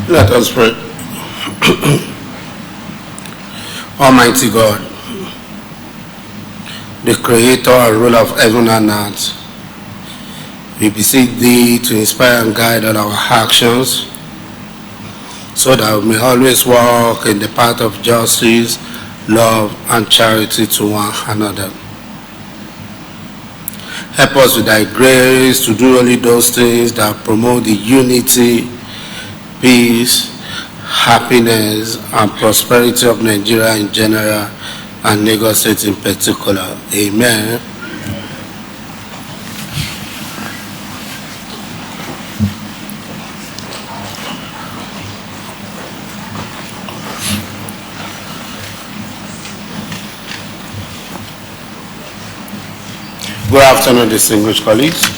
Let us pray. Almighty God, the creator and ruler of heaven and earth, we beseech thee to inspire and guide all our actions so that we may always walk in the path of justice, love, and charity to one another. Help us with thy grace to do only those things that promote the unity, peace, happiness, and prosperity of Nigeria in general and Lagos State in particular. Amen. Good afternoon, distinguished colleagues.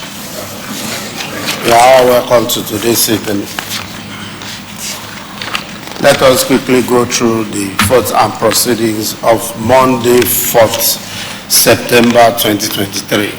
You are all welcome to today's sitting. Let us quickly go through the votes and proceedings of Monday, 4th September 2023.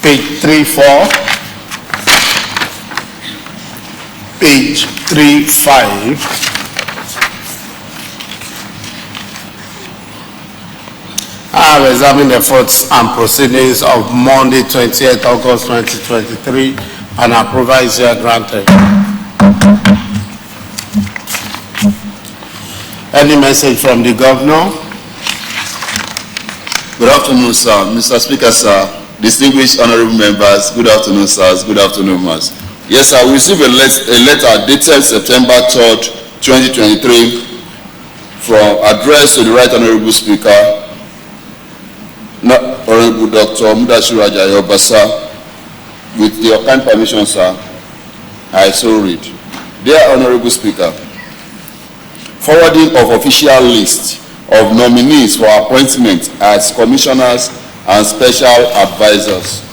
Page 34, page 35, I have examined the votes and proceedings of Monday, 28th August 2023, and approval is here granted. Any message from the governor? Good afternoon, sir. Mr. Speaker, sir. Distinguished honorable members, good afternoon, sirs. Good afternoon, ma'am. Yes, sir. We received a letter dated September 3rd, 2023, from addressed to the Right Honorable Speaker, Honorable Dr. Mudashiru Ajayi Obasa. With your kind permission, sir, I so read. Dear Honorable Speaker, forwarding of official list of nominees for appointment as commissioners and special advisors.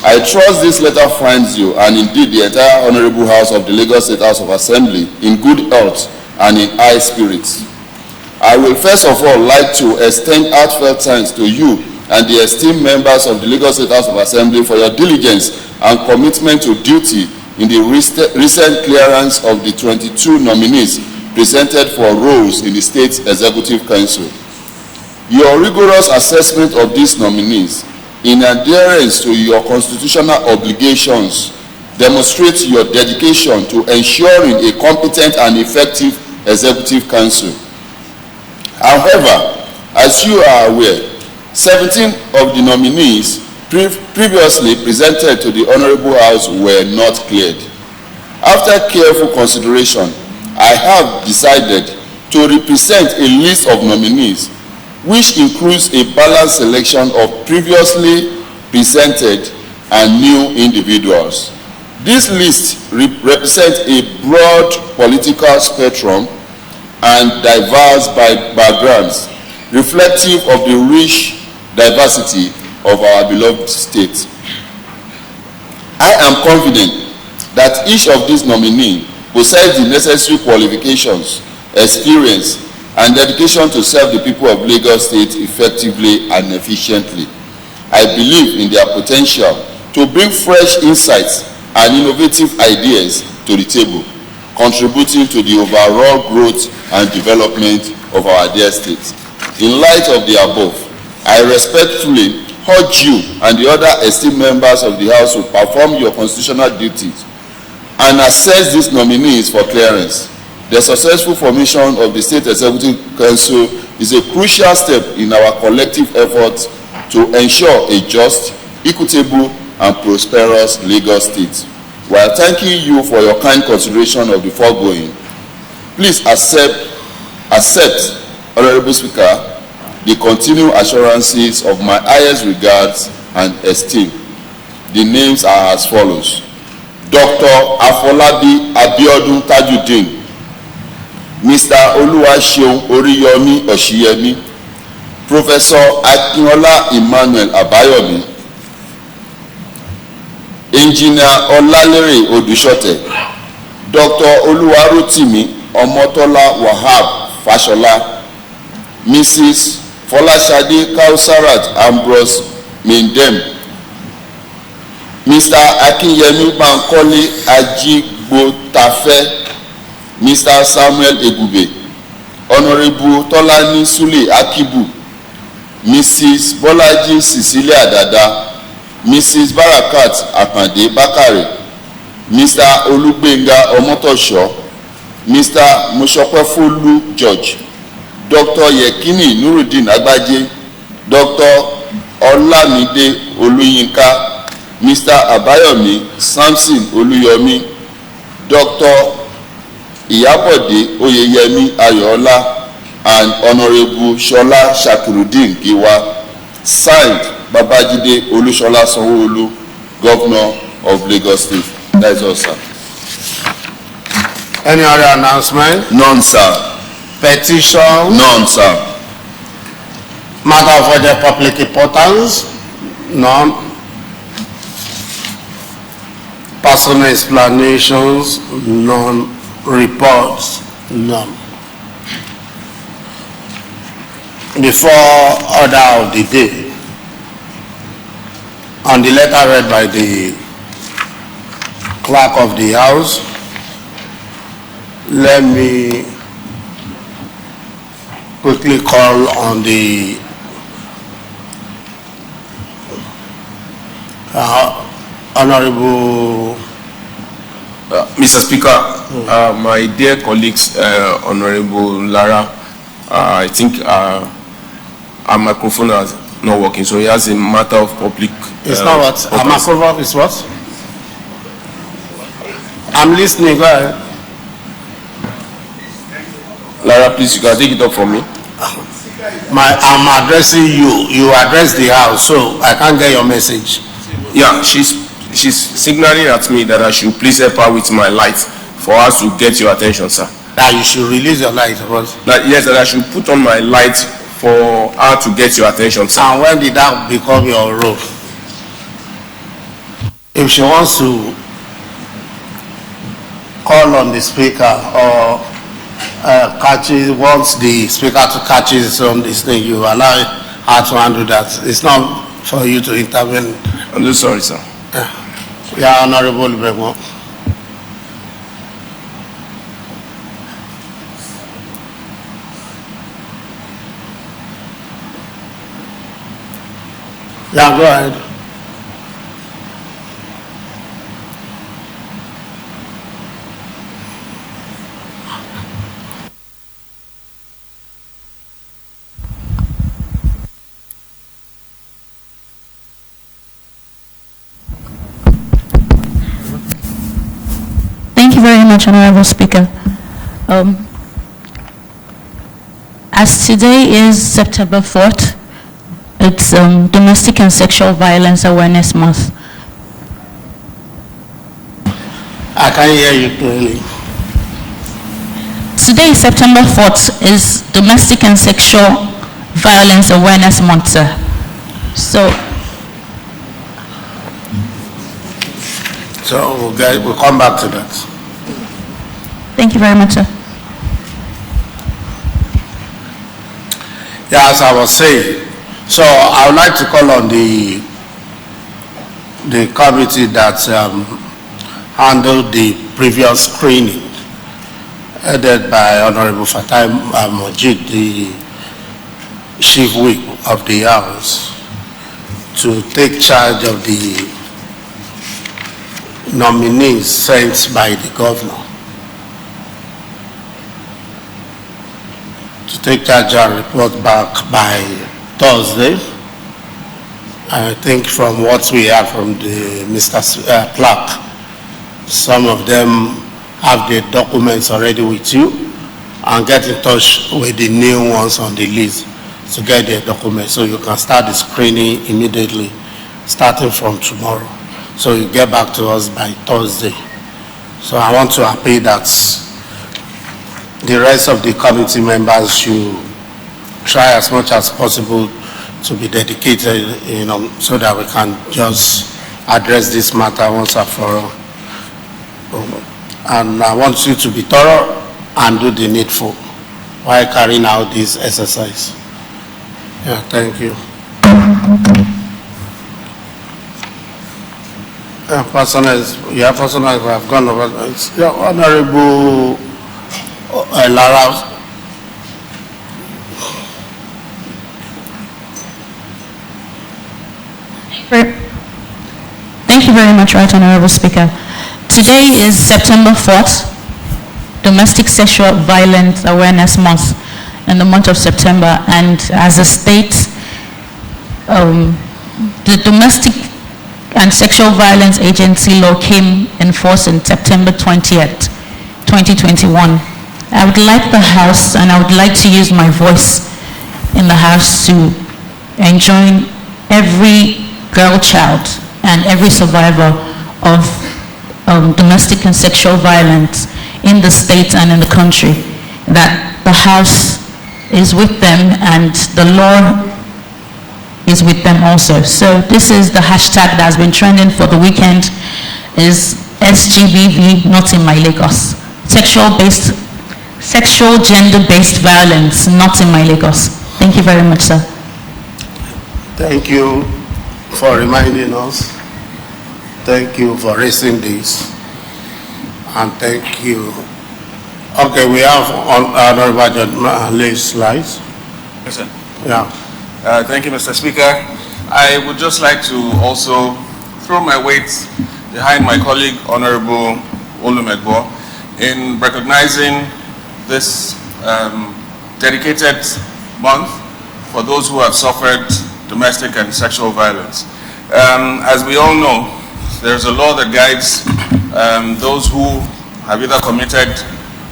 I trust this letter finds you, and indeed the entire Honorable House of the Lagos State House of Assembly, in good health and in high spirits. I will first of all like to extend heartfelt thanks to you and the esteemed members of the Lagos State House of Assembly for your diligence and commitment to duty in the recent clearance of the 22 nominees presented for roles in the State Executive Council. Your rigorous assessment of these nominees in adherence to your constitutional obligations demonstrates your dedication to ensuring a competent and effective Executive Council. However, as you are aware, 17 of the nominees previously presented to the Honorable House were not cleared. After careful consideration, I have decided to represent a list of nominees which includes a balanced selection of previously presented and new individuals. This list represents a broad political spectrum and diverse backgrounds, reflective of the rich diversity of our beloved state. I am confident that each of these nominees possess the necessary qualifications, experience, and dedication to serve the people of Lagos State effectively and efficiently. I believe in their potential to bring fresh insights and innovative ideas to the table, contributing to the overall growth and development of our dear state. In light of the above, I respectfully urge you and the other esteemed members of the House to perform your constitutional duties and assess these nominees for clearance. The successful formation of the State Executive Council is a crucial step in our collective efforts to ensure a just, equitable, and prosperous Lagos State. While thanking you for your kind consideration of the foregoing, please accept, Honorable Speaker, the continued assurances of my highest regards and esteem. The names are as follows: Dr. Afolabi Abiodun Tajudeen, Mr. Oluwaseun Oriyomi Oshiyemi, Professor Akinola Emmanuel Abayomi, Engineer Olalere Odushote, Dr. Oluwarotimi Omotola Wahab Fashola, Mrs. Folashade Kausarat Ambrose Mindem, Mr. Akinyemi Bankole Ajigbotafe, Mr. Samuel Egube, Honorable Tolani Sule Akibu, Mrs. Bolaji Cecilia Dada, Mrs. Barakat Akande Bakare, Mr. Olugbenga Omotosho, Mr. Moshopefolu George, Dr. Yekini Nuruddin Agbaje, Dr. Olamide Oluyinka, Mr. Abayomi Samson Oluyomi, Dr. Iyabode Oyeyemi Ayola, and Honorable Shola Shakirudin Giwa. Signed, Babajide Olushola Sanwo-Olu, Governor of Lagos State. That is all, sir. Any other announcement? None, sir. Petition? None, sir. Matter of other public importance? None. Personal explanations? None. Reports? None. Before order of the day, on the letter read by the clerk of the House, let me quickly call on the Honorable Mr. Speaker, my dear colleagues, Honorable Lara, I think our microphone is not working, so he has a matter of public. It's not what? Our microphone is what? I'm listening, go ahead. Lara, please, you can take it up for me. I'm addressing you. You address the House, so I can't get your message. Yeah, she's signaling at me that I should please help her with my light for us to get your attention, sir. That you should release your light, of course. Yes, that I should put on my light for her to get your attention, sir. And when did that become your role? If she wants to call on the speaker or wants the speaker to catch it on this thing, you allow her to handle that. It's not for you to intervene. I'm just sorry, sir. Yeah, Honorable Bego. Yeah, go ahead. Thank you very much, Honorable Speaker. As today is September 4th, it's Domestic and Sexual Violence Awareness Month. I can hear you clearly. Today, September 4th, is Domestic and Sexual Violence Awareness Month, sir. So we'll come back to that. thank you very much, sir. Yeah, as I was saying, so I would like to call on the committee that handled the previous screening, headed by Honorable Fatai Mojid, the Chief Whip of the House, to take charge of the nominees sent by the governor. To take charge and report back by Thursday. I think from what we heard from the Mr. Clark, some of them have the documents already with you, and get in touch with the new ones on the list to get their documents, so you can start the screening immediately, starting from tomorrow. So you get back to us by Thursday. So I want to appeal that the rest of the committee members should try as much as possible to be dedicated, so that we can just address this matter once and for all. And I want you to be thorough and do the needful while carrying out this exercise. Yeah, thank you. Personals who have gone over. Yeah, Honorable Lara. Thank you very much, Right Honorable Speaker. Today is September 4th, Domestic Sexual Violence Awareness Month, in the month of September, and as a state, the Domestic and Sexual Violence Agency law came in force on September 20th, 2021. I would like the House, and I would like to use my voice in the House to enjoin every girl child and every survivor of domestic and sexual violence in the state and in the country, that the House is with them and the law is with them also. So this is the hashtag that has been trending for the weekend, is SGBV, not in my Lagos. Sexual gender-based violence, not in my Lagos. Thank you very much, sir. Thank you for reminding us. Thank you for raising this. And thank you. Okay, we have Honorable Lay's slides. Yes, sir. Yeah. Thank you, Mr. Speaker. I would just like to also throw my weight behind my colleague, Honorable Olumegbo, in recognizing this dedicated month for those who have suffered domestic and sexual violence. As we all know, there's a law that guides those who have either committed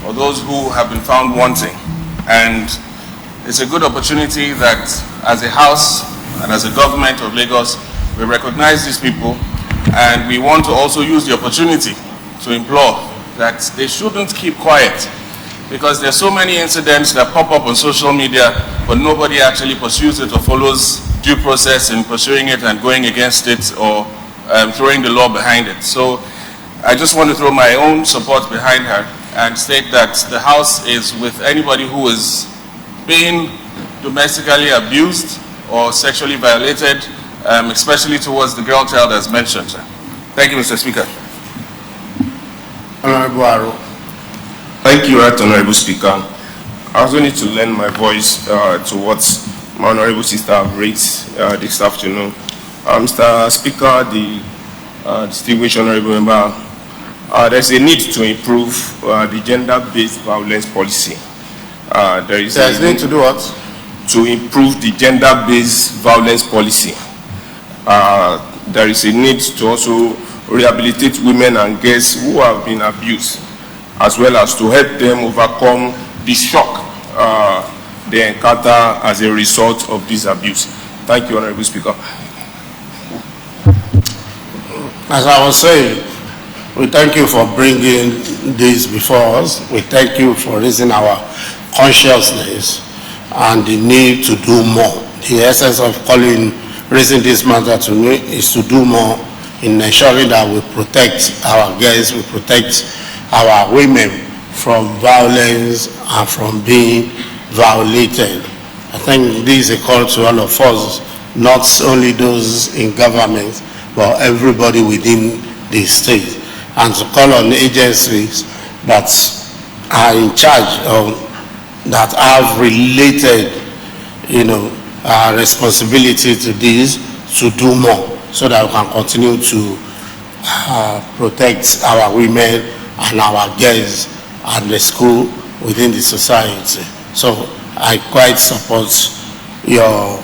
or those who have been found wanting. And it's a good opportunity that as a House and as a government of Lagos, we recognize these people, and we want to also use the opportunity to implore that they shouldn't keep quiet. because there's so many incidents that pop up on social media, but nobody actually pursues it or follows due process in pursuing it and going against it or throwing the law behind it. So I just want to throw my own support behind her and state that the House is with anybody who is being domestically abused or sexually violated, especially towards the girl child as mentioned. Thank you, Mr. Speaker. Honorable Aro. Thank you, Right Honorable Speaker. I also need to lend my voice to what my Honorable Sister have raised this afternoon. Mr. Speaker, the distinguished Honorable Member, there's a need to improve the gender-based violence policy. There's a need to do what? To improve the gender-based violence policy. There is a need to also rehabilitate women and girls who have been abused, as well as to help them overcome the shock they encounter as a result of this abuse. Thank you, Honorable Speaker. As I was saying, we thank you for bringing this before us. We thank you for raising our consciousness and the need to do more. The essence of raising this matter to me is to do more in ensuring that we protect our girls, we protect our women from violence and from being violated. I think this is a call to all of us, not only those in government, but everybody within the state, and to call on agencies that are in charge of, that have related, responsibility to this, to do more, so that we can continue to protect our women and our girls and the school within the society. So I quite support your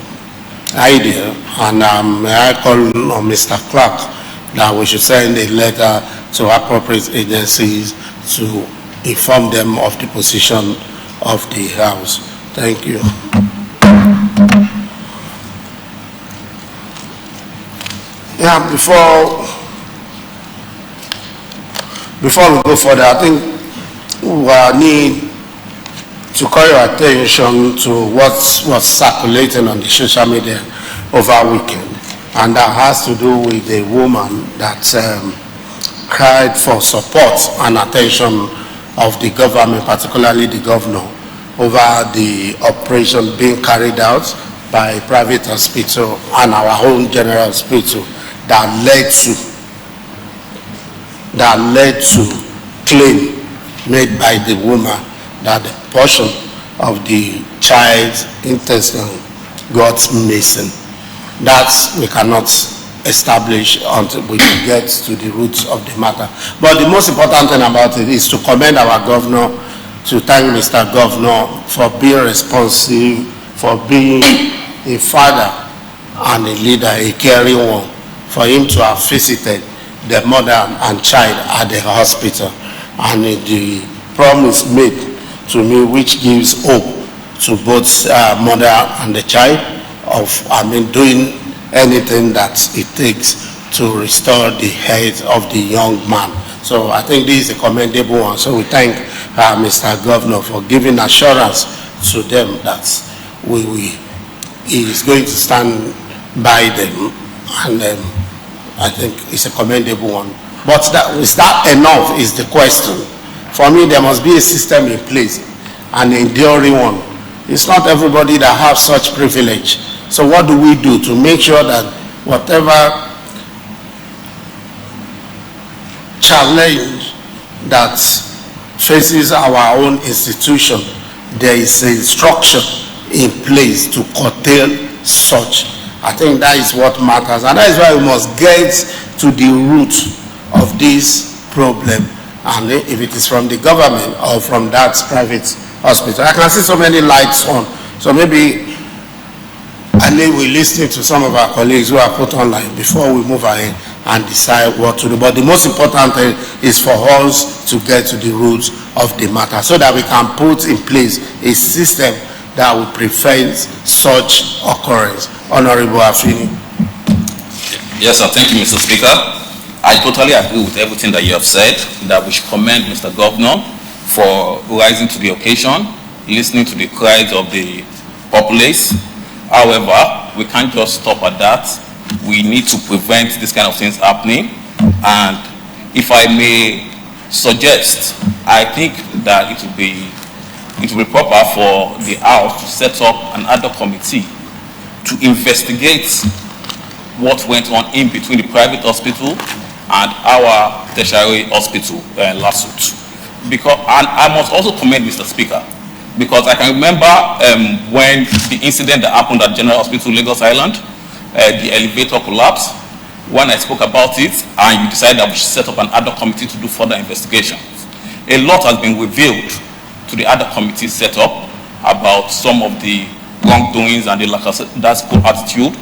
idea, and may I call on Mr. Clark that we should send a letter to appropriate agencies to inform them of the position of the House. Thank you. Yeah, before we go further, I think we need to call your attention to what was circulating on the social media over weekend, and that has to do with a woman that cried for support and attention of the government, particularly the governor, over the operation being carried out by a private hospital and our own general hospital that led to claim made by the woman that the portion of the child's intestine got missing. That we cannot establish until we get to the roots of the matter. But the most important thing about it is to commend our governor, to thank Mr. Governor for being responsive, for being a father and a leader, a caring one, for him to have visited the mother and child at the hospital, and the promise made to me, which gives hope to both mother and the child, of doing anything that it takes to restore the health of the young man. So I think this is a commendable one. So we thank Mr. Governor for giving assurance to them that he is going to stand by them, and I think it's a commendable one. But is that enough is the question. For me, there must be a system in place, an enduring one. It's not everybody that has such privilege. So what do we do to make sure that whatever challenge that faces our own institution, there is a structure in place to curtail such? I think that is what matters, and that is why we must get to the root of this problem, and if it is from the government or from that private hospital. I can see so many lights on, so maybe we listen to some of our colleagues who are put online before we move ahead and decide what to do. But the most important thing is for us to get to the roots of the matter, so that we can put in place a system that will prevent such occurrence. Honorable Afini. Yes, sir. Thank you, Mr. Speaker. I totally agree with everything that you have said, that we should commend Mr. Governor for rising to the occasion, listening to the cries of the populace. However, we can't just stop at that. We need to prevent this kind of things happening. And if I may suggest, I think that it will be proper for the House to set up an ad hoc committee to investigate what went on in between the private hospital and our tertiary hospital, LSHA. Because, and I must also commend Mr. Speaker, because I can remember when the incident that happened at General Hospital, Lagos Island, the elevator collapsed. When I spoke about it, and you decided that we should set up an ad hoc committee to do further investigations. A lot has been revealed to the ad hoc committee set up about some of the wrongdoings and the lackadaisical attitude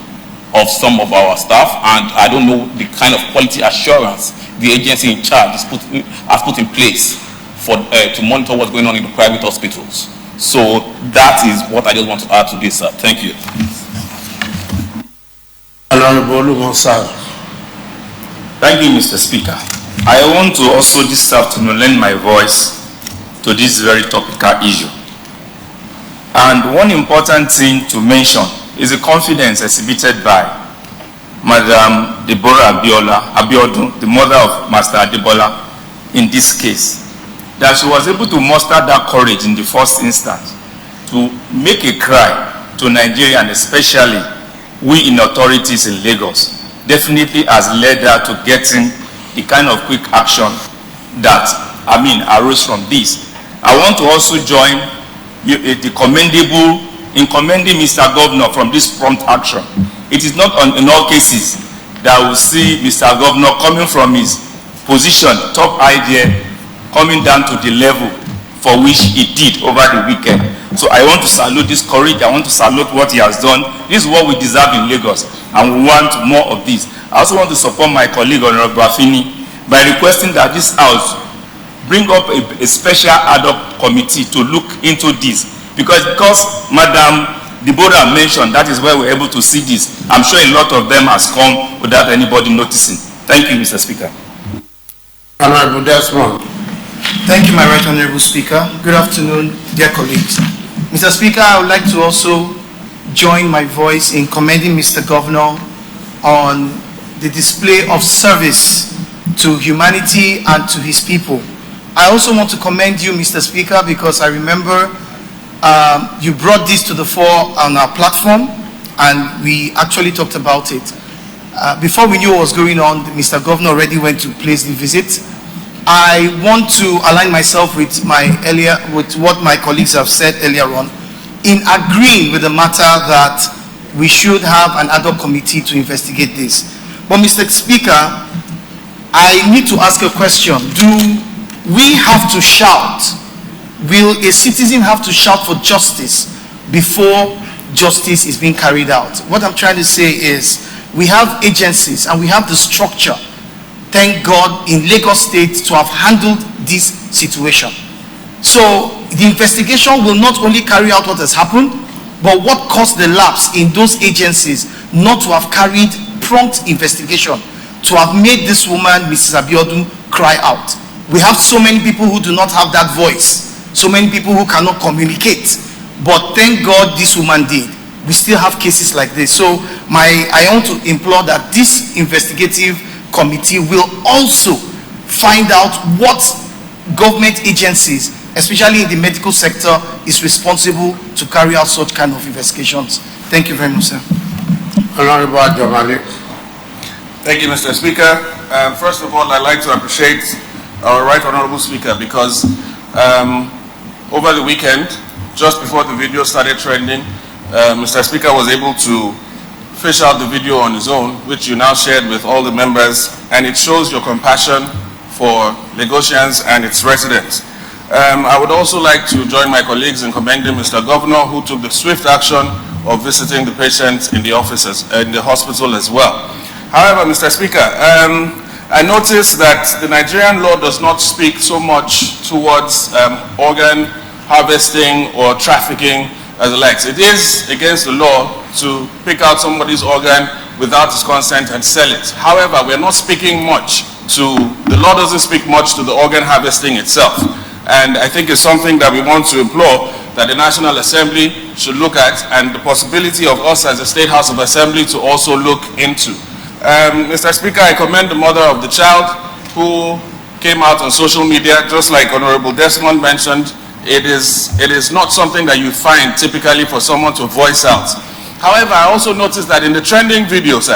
of some of our staff, and I don't know the kind of quality assurance the agency in charge has put in place for to monitor what's going on in the private hospitals. So that is what I just want to add to this, sir. Thank you. Honorable Olumosa. Thank you, Mr. Speaker. I want to also this afternoon lend my voice to this very topical issue. And one important thing to mention is the confidence exhibited by Madam Deborah Abiodun, the mother of Master Adebola, in this case, that she was able to muster that courage in the first instance to make a cry to Nigeria, and especially we in authorities in Lagos, definitely has led her to getting the kind of quick action that, arose from this. I want to also join the commendable in commending Mr. Governor from this prompt action. It is not in all cases that we see Mr. Governor coming from his position, top idea, coming down to the level for which he did over the weekend. So I want to salute this courage. I want to salute what he has done. This is what we deserve in Lagos, and we want more of this. I also want to support my colleague Honorable Afini by requesting that this House bring up a special ad hoc committee to look into this, because Madam Deborah mentioned, that is where we're able to see this. I'm sure a lot of them has come without anybody noticing. Thank you, Mr. Speaker. Honorable Desmond. Thank you, my right honorable speaker. Good afternoon, dear colleagues. Mr. Speaker, I would like to also join my voice in commending Mr. Governor on the display of service to humanity and to his people. I also want to commend you, Mr. Speaker, because I remember you brought this to the fore on our platform, and we actually talked about it. Before we knew what was going on, Mr. Governor already went to place the visit. I want to align myself with what my colleagues have said earlier on, in agreeing with the matter that we should have an ad hoc committee to investigate this. But Mr. Speaker, I need to ask a question. Do we have to shout? Will a citizen have to shout for justice before justice is being carried out? What I'm trying to say is, we have agencies and we have the structure, thank God, in Lagos State to have handled this situation. So the investigation will not only carry out what has happened, but what caused the lapse in those agencies not to have carried prompt investigation, to have made this woman, Mrs. Abiodun, cry out. We have so many people who do not have that voice, so many people who cannot communicate, but thank God this woman did. We still have cases like this. So I want to implore that this investigative committee will also find out what government agencies, especially in the medical sector, is responsible to carry out such kind of investigations. Thank you very much, sir. Honorable Jamali. Thank you, Mr. Speaker. First of all, I'd like to appreciate our right honorable speaker, because over the weekend, just before the video started trending, Mr. Speaker was able to fish out the video on his own, which you now shared with all the members, and it shows your compassion for Lagosians and its residents. I would also like to join my colleagues in commending Mr. Governor, who took the swift action of visiting the patients in the offices, in the hospital as well. However, Mr. Speaker, I noticed that the Nigerian law does not speak so much towards organ harvesting or trafficking as the likes. It is against the law to pick out somebody's organ without his consent and sell it. However, we're not speaking much to, the law doesn't speak much to the organ harvesting itself. And I think it's something that we want to implore that the National Assembly should look at, and the possibility of us as the State House of Assembly to also look into. Mr. Speaker, I commend the mother of the child who came out on social media, just like Honorable Desmond mentioned. It is not something that you find typically for someone to voice out. However, I also noticed that in the trending videos,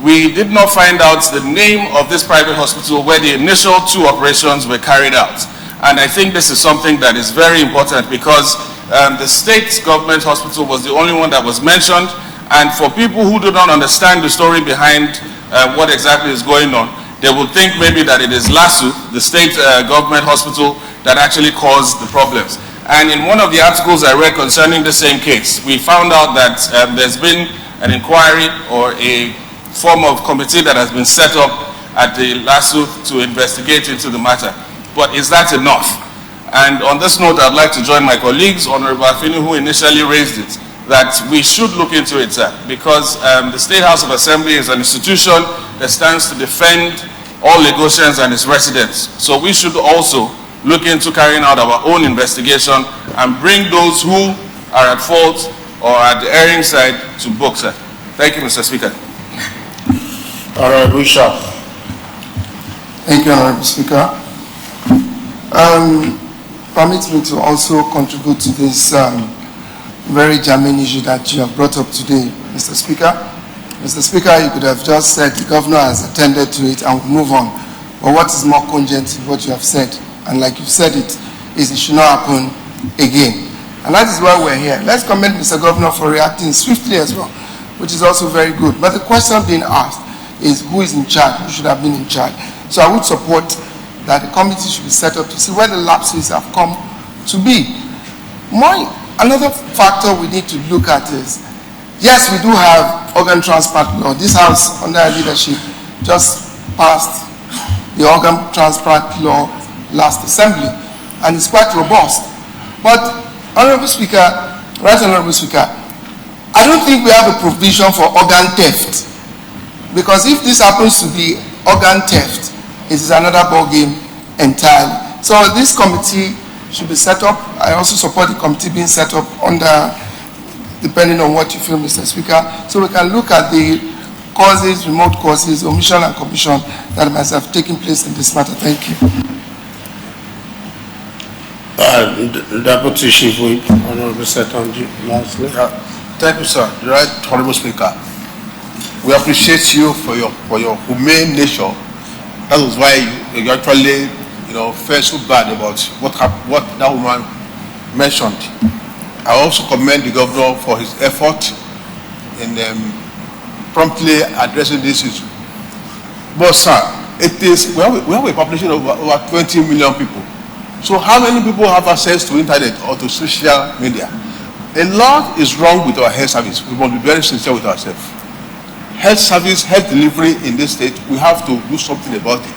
we did not find out the name of this private hospital where the initial 2 operations were carried out. And I think this is something that is very important, because the state government hospital was the only one that was mentioned. And for people who do not understand the story behind what exactly is going on, they would think maybe that it is LSHA, the state government hospital, that actually caused the problems. And in one of the articles I read concerning the same case, we found out that there's been an inquiry or a form of committee that has been set up at the LSHA to investigate into the matter. But is that enough? And on this note, I'd like to join my colleagues, Honorable Afini, who initially raised it, that we should look into it, sir, because the State House of Assembly is an institution that stands to defend all Lagosians and its residents. So we should also look into carrying out our own investigation and bring those who are at fault or at the erring side to book, sir. Thank you, Mr. Speaker. Honorable LSHA. Thank you, Honorable Speaker. Permit me to also contribute to this very germane issue that you have brought up today, Mr. Speaker. Mr. Speaker, you could have just said the governor has attended to it and we'll move on. But what is more cogent in what you have said, and like you've said it, is it should not happen again. And that is why we're here. Let's commend Mr. Governor for reacting swiftly as well, which is also very good. But the question being asked is who is in charge, who should have been in charge. So I would support that the committee should be set up to see where the lapses have come to be. Another factor we need to look at is, yes, we do have organ transplant law. This House, under our leadership, just passed the organ transplant law last assembly, and it's quite robust. But, Honorable Speaker, Right Honorable Speaker, I don't think we have a provision for organ theft, because if this happens to be organ theft, it is another ballgame entirely. So this committee should be set up. I also support the committee being set up under, depending on what you feel, Mr. Speaker, so we can look at the causes, remote causes, omission and commission that must have taken place in this matter. Thank you. Deputy Chief Whip, Honorable Setonji, lastly. Thank you, sir. The Right Honorable Speaker, we appreciate you for your humane nature. That was why you actually, felt so bad about what that woman mentioned. I also commend the governor for his effort in promptly addressing this issue. But sir, we have a population of over 20 million people. So how many people have access to internet or to social media? A lot is wrong with our health service. We must be very sincere with ourselves. Health service, health delivery in this state, we have to do something about it.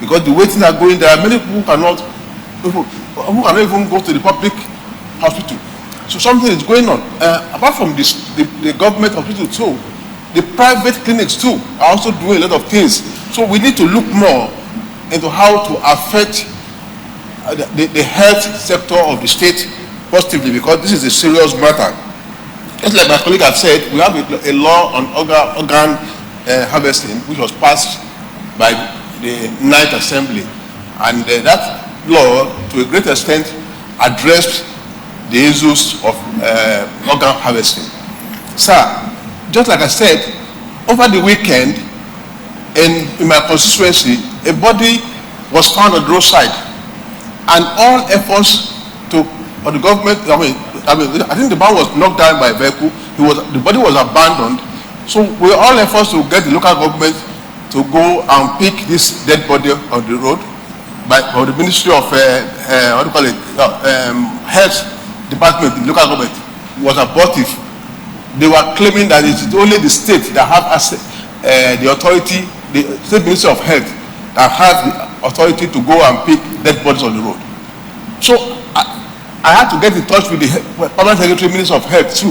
Because the way things are going, there are many people who cannot even go to the public hospital. So something is going on. Apart from this, the government hospital too, the private clinics too are also doing a lot of things. So we need to look more into how to affect the health sector of the state positively, because this is a serious matter. Just like my colleague has said, we have a law on organ harvesting, which was passed by the 9th Assembly, and that law, to a great extent, addressed the issues of organ harvesting. Sir, just like I said, over the weekend, in my constituency, a body was found on the roadside, and all efforts of the government, I think the man was knocked down by a vehicle. The body was abandoned. So with all efforts to get the local government to go and pick this dead body on the road by the Ministry of Health Department, the local government, was abortive. They were claiming that it is only the state that have the authority, the State Ministry of Health, that has the authority to go and pick dead bodies on the road. So I had to get in touch with the Permanent Secretary, Minister of Health too,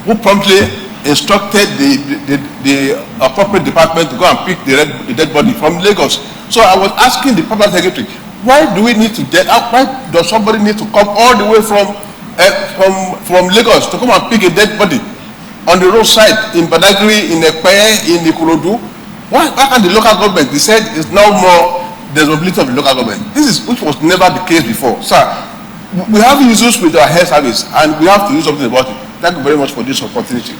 who promptly instructed the appropriate department to go and pick the dead body from Lagos. So I was asking the Permanent Secretary, why do we need to get out? Why does somebody need to come all the way from Lagos to come and pick a dead body on the roadside in Badagry, in Ekpe, in Ikorodu? Why can't the local government? They said it's now more there's mobility of the local government. Which was never the case before. Sir, we have issues with our health service and we have to do something about it. Thank you very much for this opportunity.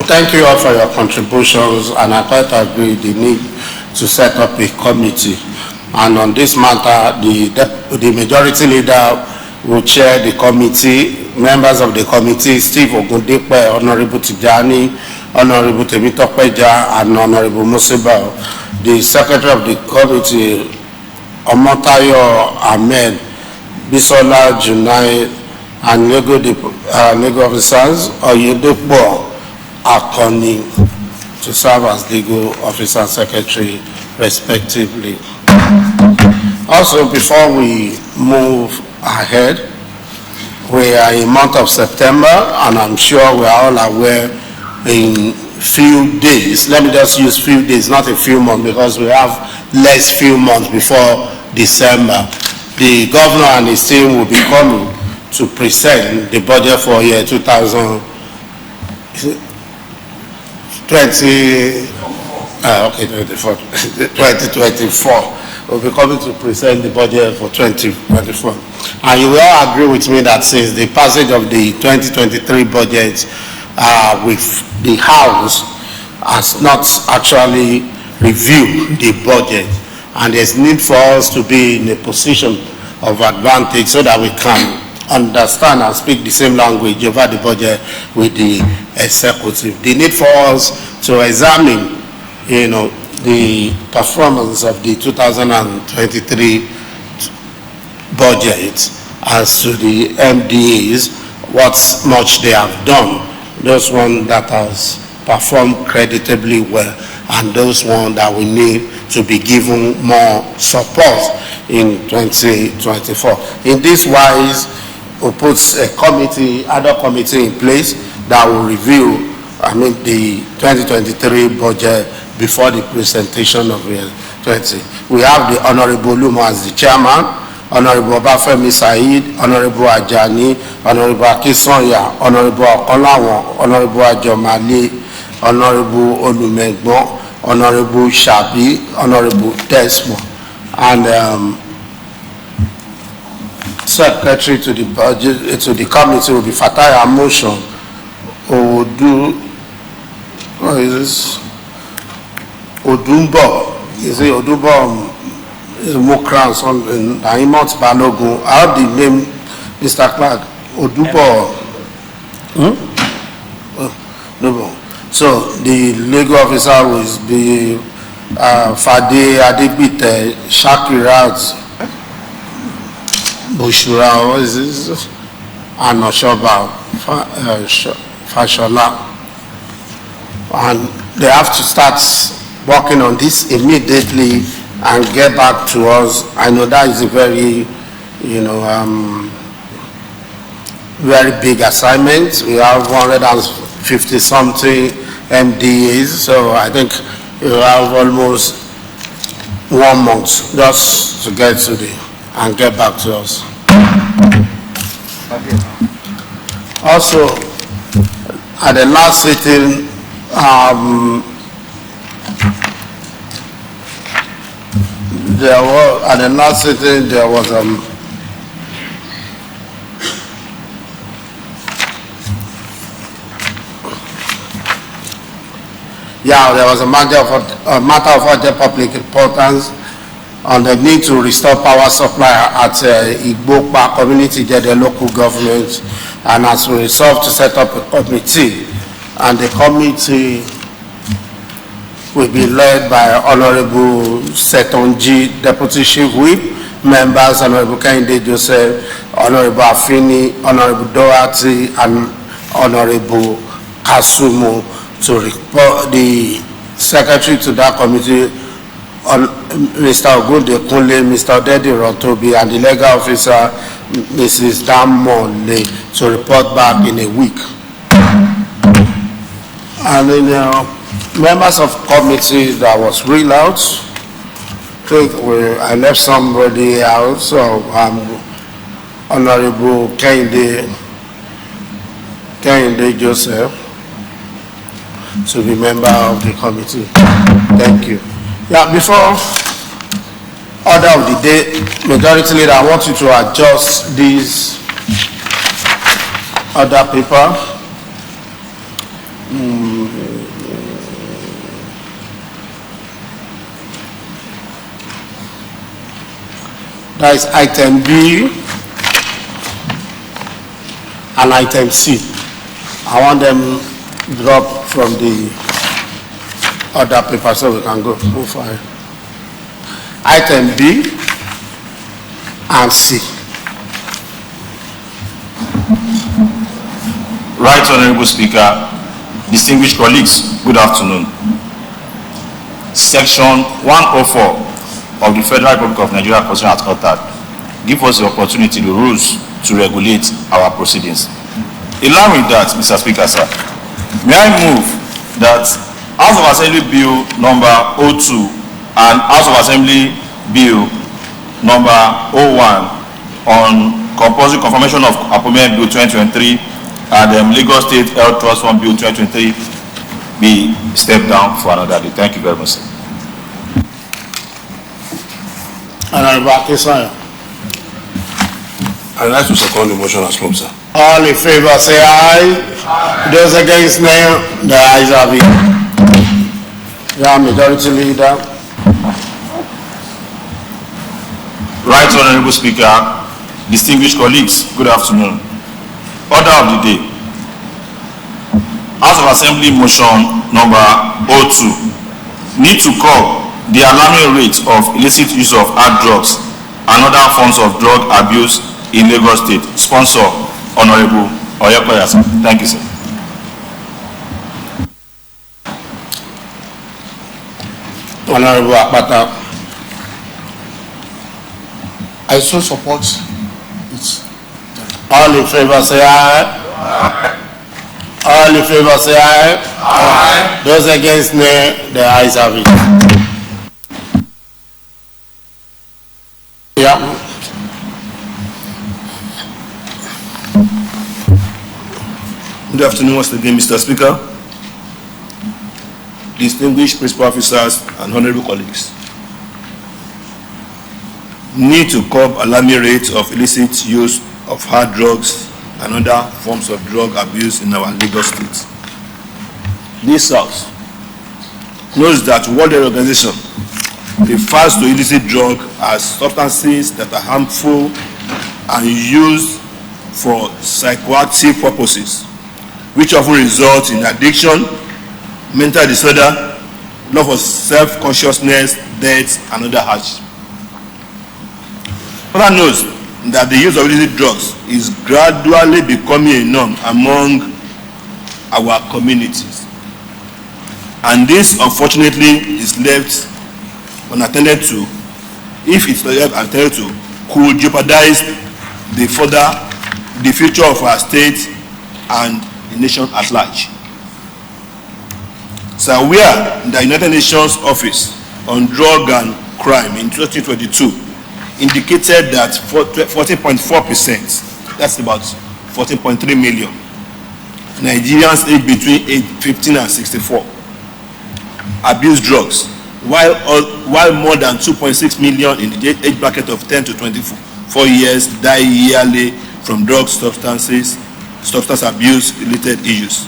Thank you all for your contributions, and I quite agree the need to set up a committee. And on this matter, the majority leader will chair the committee. Members of the committee, Steve Ogundepe, Honorable Tijani, Honorable Temitopeja, and Honorable Musibao. The secretary of the committee, Omotayo Ahmed, Bisola Junai, and legal officers, Oyedepo Akoni, to serve as legal officer and secretary, respectively. Also, before we move ahead, we are in month of September, and I'm sure we are all aware in few days, let me just use few days, not a few months, because we have less few months before December. The governor and his team will be coming to present the budget for year 2024. We'll be coming to present the budget for 2024. And you will all agree with me that since the passage of the 2023 budget with the House has not actually reviewed the budget, and there's need for us to be in a position of advantage so that we can understand and speak the same language over the budget with the executive. The need for us to examine, the performance of the 2023 budget as to the MDAs, what much they have done, those ones that has performed creditably well, and those ones that we need to be given more support in 2024. In this wise, we put a committee, other committee in place that will review, the 2023 budget before the presentation of the 20. We have the Honorable Lumo as the chairman, Honorable Obafemi Said, Honorable Ajani, Honorable Akisonya, Honorable Okolawon, Honorable Ajomale, Honorable Olumegbon, Honorable Shabi, Honorable Desmond, and Secretary to the budget, to the committee will be Fatai Amoshon, who will do, what is this? Odumbo, is it Odumbo? Is Mokran, son, Naimot Balogun. I have the name, Mr. Clark, Odumbo. No. So the legal officer will be Fade Adebite, Shakirat, Bushura, what is this? And Oshoba, Fashola. And they have to start working on this immediately and get back to us. I know that is a very, very big assignment. We have 150 something MDAs, so I think you have almost 1 month just to get to and get back to us. Also, at the last sitting, there was a matter of urgent public importance on the need to restore power supply at Igbokpa community, the local government, and as we resolved to set up a committee, and the committee will be led by Honorable Setonji, Deputy Chief Whip, members Honorable Kehinde Joseph, Honorable Afini, Honorable Doherty, and Honorable Kasumu, to report the secretary to that committee, Mr. Ogunde Kunle, Mr. Dedi Rotobi, and the legal officer, Mrs. Damole, to report back in a week. And then members of committee that was read out, think I left somebody out, so Honorable Kehinde Joseph to be member of the committee. Thank you. Yeah, before order of the day, Majority Leader, I want you to adjust this other paper. That is item B and item C. I want them dropped from the other paper so we can move forward. Item B and C. Right Honorable Speaker, distinguished colleagues, good afternoon. Section 104 of the Federal Republic of Nigeria Constitution has uttered give us the opportunity, the rules to regulate our proceedings. In line with that, Mr. Speaker, sir, may I move that House of Assembly Bill number 02 and House of Assembly Bill number 01 on compulsory confirmation of appointment Bill 2023 and Lagos State Health Trust Fund Bill 2023 be stepped down for another day. Thank you very much, sir. Honorable Akesanya. I'd like to second the motion as well, sir. All in favor say aye. Aye. Those against nay, the ayes have it. Yeah, Majority Leader. Right Honorable Speaker, distinguished colleagues, good afternoon. Order of the day. House of Assembly motion number 02 need to curb the alarming rate of illicit use of hard drugs and other forms of drug abuse in Lagos State. Sponsor, Honorable Oyekoya. Thank you, sir. Honorable Akpata. I so support it. All in favor say aye. Aye. All in favor say aye. Aye. Those against nay, the ayes have it. Yeah. Good afternoon once again, Mr. Speaker, distinguished principal officers and honorable colleagues. Need to curb alarming rates of illicit use of hard drugs and other forms of drug abuse in our Lagos State. This House knows that World Health Organization refers to illicit drugs as substances that are harmful and used for psychoactive purposes, which often result in addiction, mental disorder, loss of self-consciousness, death, and other hardships. Further knows that the use of illicit drugs is gradually becoming a norm among our communities. And this, unfortunately, is left unattended to. If it's left unattended to, could jeopardize the future of our state and the nation at large. So we are in the United Nations Office on Drug and Crime in 2022 indicated that 14.4%, that's about 14.3 million, Nigerians aged between 15 and 64 abuse drugs, while more than 2.6 million in the age bracket of 10 to 24 years die yearly from drug substance abuse related issues.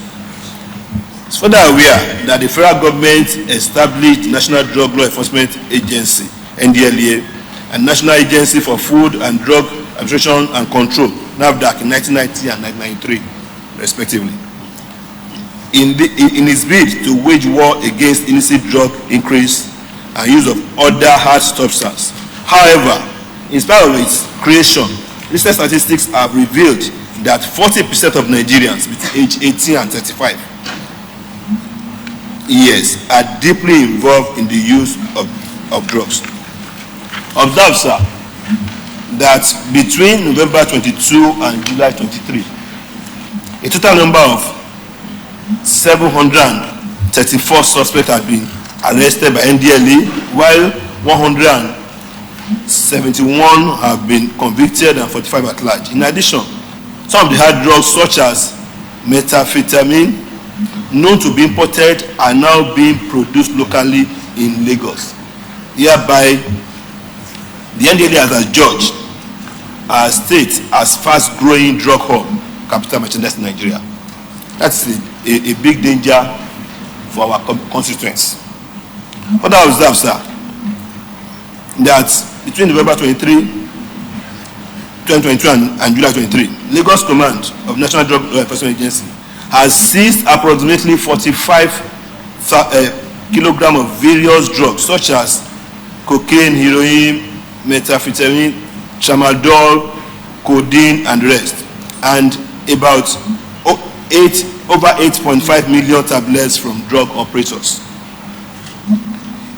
It's further aware that the federal government established the National Drug Law Enforcement Agency, NDLEA, and National Agency for Food and Drug Administration and Control, NAFDAC, in 1990 and 1993, respectively. In its bid to wage war against illicit drug increase and use of other hard substances. However, in spite of its creation, recent statistics have revealed that 40% of Nigerians between age 18 and 35 years are deeply involved in the use of drugs. Observe, sir, that between November 22 and July 23, a total number of 734 suspects have been arrested by NDLEA, while 171 have been convicted and 45 at large. In addition, some of the hard drugs such as methamphetamine, known to be imported, are now being produced locally in Lagos. Hereby, the NDLA has adjudged our state as fast-growing drug hub, capital merchandise in Nigeria. That's a big danger for our constituents. Further observe, sir, that between November 2022 and July 23, Lagos Command of National Drug Law Enforcement Agency has seized approximately 45 kilograms of various drugs such as cocaine, heroin, methamphetamine, tramadol, codeine, and the rest, and about over 8.5 million tablets from drug operators.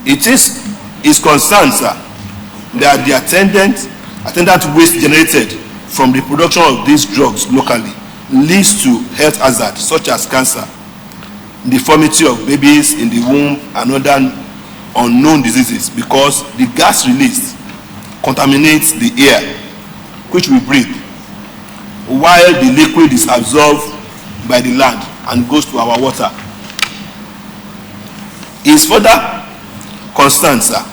It is concerned, sir, that the attendant waste generated from the production of these drugs locally leads to health hazards such as cancer, deformity of babies in the womb, and other unknown diseases, because the gas released contaminates the air which we breathe, while the liquid is absorbed by the land and goes to our water. It is further concerned, sir,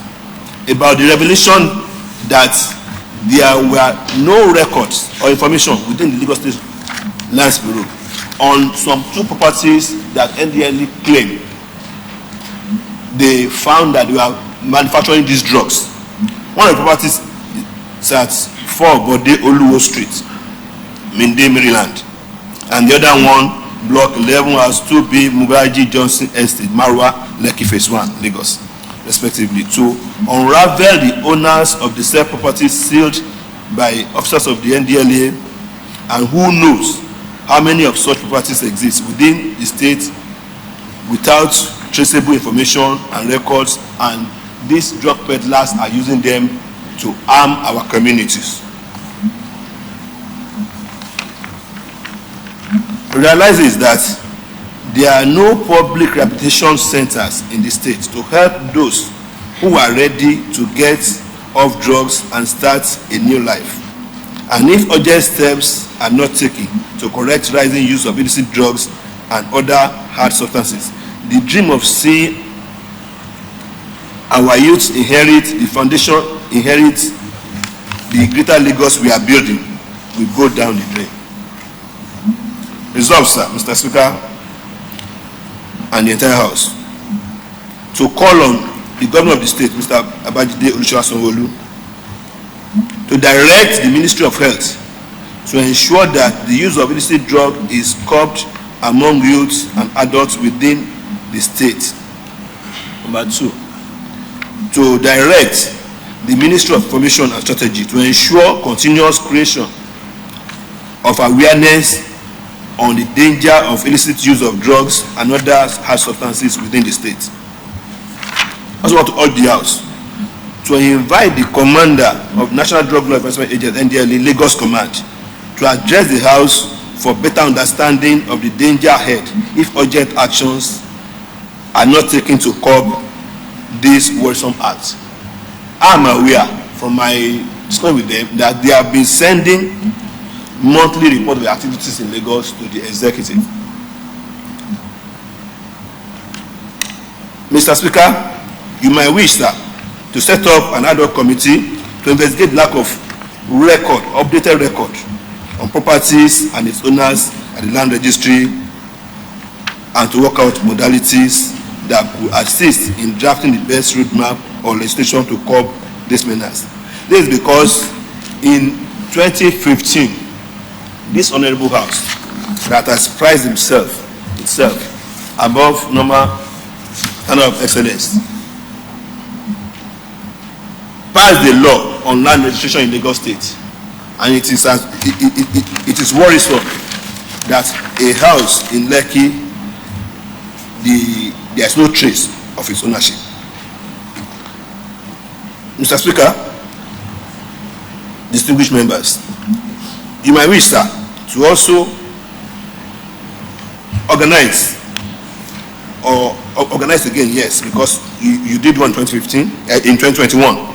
about the revelation that there were no records or information within the Lagos State Lands Bureau on some two properties that NDLA claimed they found that they were manufacturing these drugs. One of the properties is at 4 Bode Oluwo Street, Minde, Maryland, and the other one, Block 11, House 2B, Mubaji Johnson Estate, Marwa, Lekki Phase 1, Lagos, respectively, to unravel the owners of the said properties sealed by officers of the NDLA, and who knows how many of such properties exist within the state without traceable information and records, and these drug peddlers are using them to harm our communities. Realizes that there are no public rehabilitation centers in the state to help those who are ready to get off drugs and start a new life. And if urgent steps are not taken to correct rising use of illicit drugs and other hard substances, the dream of seeing our youth inherit the foundation, inherit the greater Lagos we are building, will go down the drain. Resolve, sir, Mr. Speaker, and the entire House, to call on the Governor of the State, Mr. Abajide Olusegun, to direct the Ministry of Health to ensure that the use of illicit drug is curbed among youths and adults within the state. Number 2, to direct the Ministry of Information and Strategy to ensure continuous creation of awareness on the danger of illicit use of drugs and other hard substances within the state. I also want to urge the House to invite the Commander of National Drug Law Enforcement Agency, NDLA, Lagos Command, to address the House for better understanding of the danger ahead if urgent actions are not taken to curb these worrisome acts. I am aware from my discussion with them that they have been sending monthly report of the activities in Lagos to the executive. Mr. Speaker, you might wish, sir, to set up an ad hoc committee to investigate lack of record, updated record on properties and its owners at the land registry, and to work out modalities that could assist in drafting the best roadmap or legislation to curb this menace. This is because in 2015, this honorable House that has prized itself above normal standard of excellence passed the law on land registration in Lagos State, and it is worrisome that a house in Lekki, there is no trace of its ownership. Mr. Speaker, distinguished members, you might wish, sir, to also organize again, yes, because you did one in 2015, in 2021.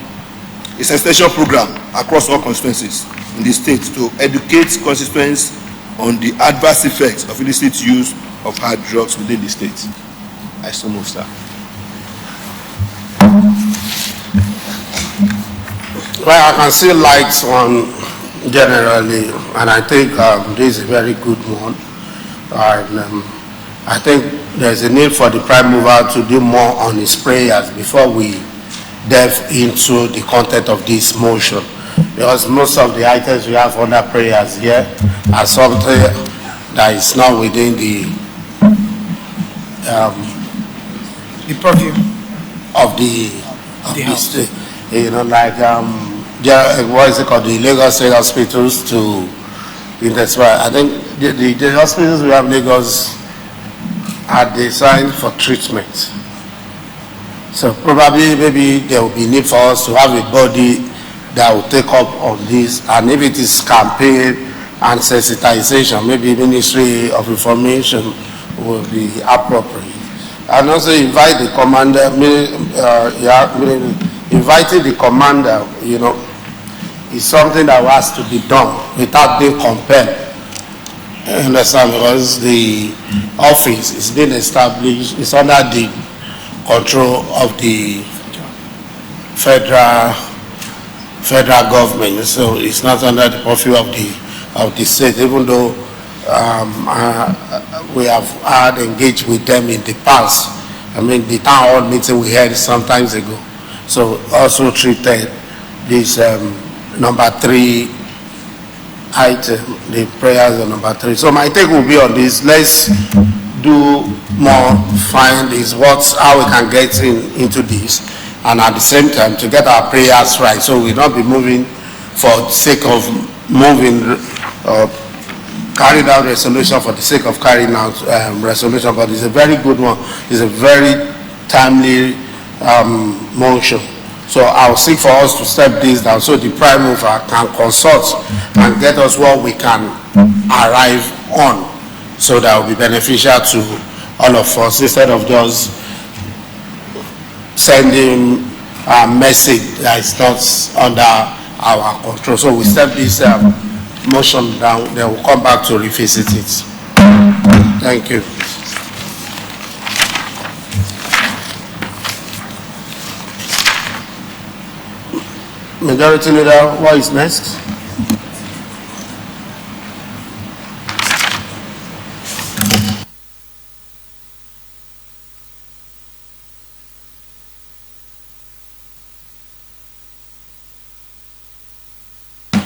It's an extension program across all constituencies in the state to educate constituents on the adverse effects of illicit use of hard drugs within the state. I so move, sir. Well, I can see lights on generally, and I think this is a very good one. And, I think there's a need for the prime mover to do more on his prayers before we delve into the content of this motion, because most of the items we have under prayers here are something that is not within the purview of the state. You know, like what is it called, the Lagos State hospitals to intensify. I think the hospitals we have in Lagos are designed for treatment. So probably maybe there will be need for us to have a body that will take up on this, and if it is campaign and sensitization, maybe Ministry of Information will be appropriate. And also invite the commander, inviting the commander, you know, is something that has to be done without being compelled. You understand? Because the office is being established, it's under the control of the federal government, so it's not under the purview of the state, even though we have had engaged with them in the past. I mean, the town hall meeting we had some time ago, so also treated this number 3 item, the prayers on number 3. So my take will be on this. Let's do more, find is how we can get into this, and at the same time to get our prayers right, so we'll not be moving for the sake of moving, carrying out resolution for the sake of carrying out resolution. But it's a very good one. It's a very timely motion. So I'll seek for us to step this down so the prime mover can consult and get us what we can arrive on, so that will be beneficial to all of us, instead of just sending a message that is not under our control. So we step this motion down, then we'll come back to revisit it. Thank you. Majority Leader, what is next?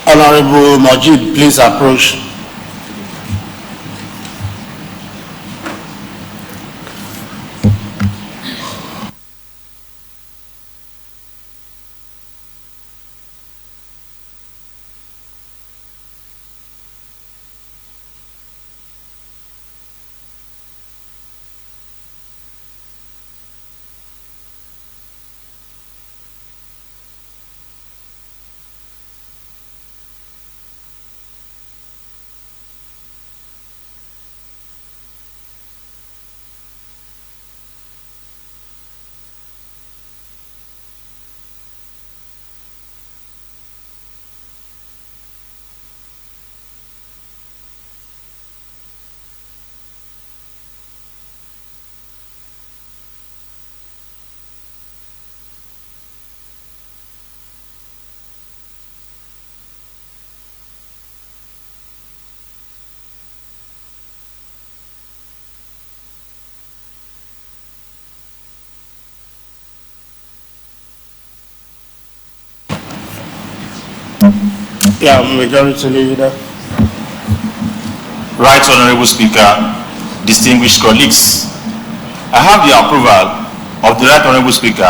Honorable Majid, please approach. Yeah, Majority Leader. Right Honorable Speaker, distinguished colleagues, I have the approval of the Right Honorable Speaker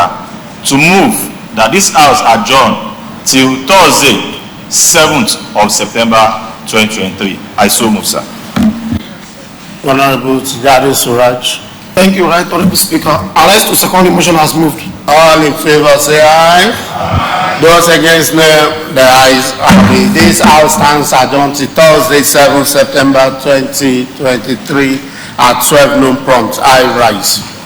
to move that this House adjourn till Thursday, 7th of September 2023. I so move, sir. Honorable Tijari Suraj. Thank you, Right Honorable Speaker. I'll ask to second the motion as moved. All in favor say aye. Those against the ayes. This House stands adjourned till Thursday, 7th September 2023 at 12 noon prompt. I rise.